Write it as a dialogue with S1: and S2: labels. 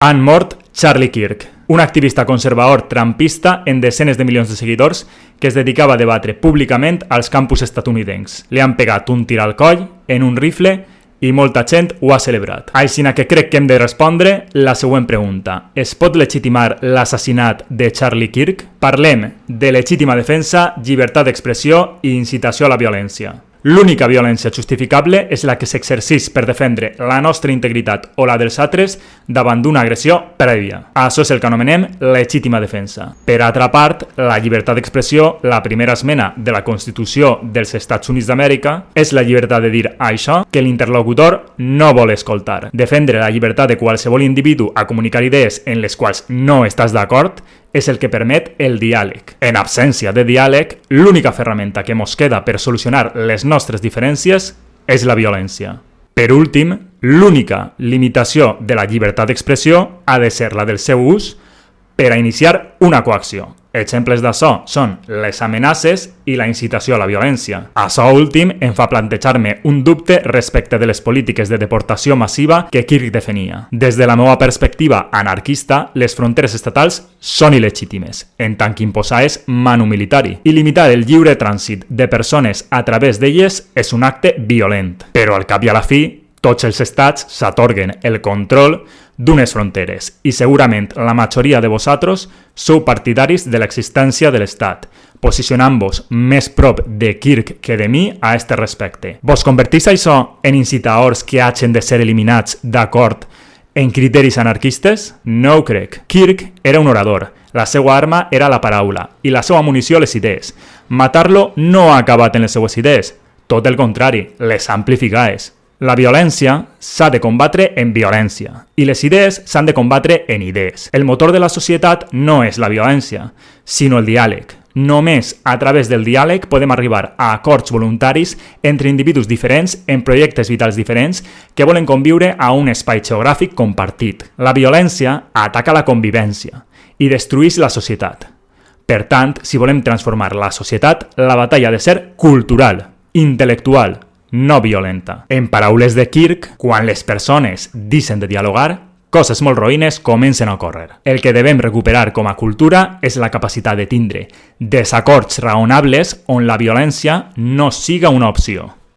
S1: Han mort Charlie Kirk, un activista conservador trampista en desenes de milions de seguidors que es dedicava a debatre públicament als campus estatunidencs. Li han pegat un tir al coll, en un rifle, i molta gent ho ha celebrat. Així que crec que hem de respondre la següent pregunta. Es pot legitimar l'assassinat de Charlie Kirk? Parlem de legítima defensa, llibertat d'expressió i incitació a la violència. L'única violència justificable és la que s'exerceix per defendre la nostra integritat o la dels altres davant d'una agressió prèvia. Això és el que anomenem legítima defensa. Per altra part, la llibertat d'expressió, la primera esmena de la Constitució dels Estats Units d'Amèrica, és la llibertat de dir això que l'interlocutor no vol escoltar. Defendre la llibertat de qualsevol individu a comunicar idees en les quals no estàs d'acord és el que permet el diàleg. En absència de diàleg, l'única ferramenta que mos queda per solucionar les nostres diferències és la violència. Per últim, l'única limitació de la llibertat d'expressió ha de ser la del seu ús per a iniciar una coacció. Exemples d'això són les amenaces i la incitació a la violència. Això últim em fa plantejar-me un dubte respecte de les polítiques de deportació massiva que Kirk defenia. Des de la meva perspectiva anarquista, les fronteres estatals són il·legítimes, en tant que imposar-es manu militari, i limitar el lliure trànsit de persones a través d'elles és un acte violent. Però al cap i a la fi, tots els estats s'atorguen el control d'unes fronteres i segurament la majoria de vosaltres sou partidaris de l'existència de l'Estat, posicionant-vos més prop de Kirk que de mi a este respecte. Vos convertís això en incitadors que hagin de ser eliminats d'acord en criteris anarquistes? No ho crec. Kirk era un orador, la seva arma era la paraula i la seva munició les idees. Matar-lo no ha acabat en les seues idees, tot el contrari, les ha amplificades. La violència s'ha de combatre en violència i les idees s'han de combatre en idees. El motor de la societat no és la violència, sinó el diàleg. Només a través del diàleg podem arribar a acords voluntaris entre individus diferents en projectes vitals diferents que volen conviure a un espai geogràfic compartit. La violència ataca la convivència i destrueix la societat. Per tant, si volem transformar la societat, la batalla ha de ser cultural, intel·lectual, no violenta. En paraules de Kirk, quan les persones deixen de dialogar, coses molt roïnes comencen a ocórrer. El que devem recuperar com a cultura és la capacitat de tindre desacords raonables on la violència no siga una opció.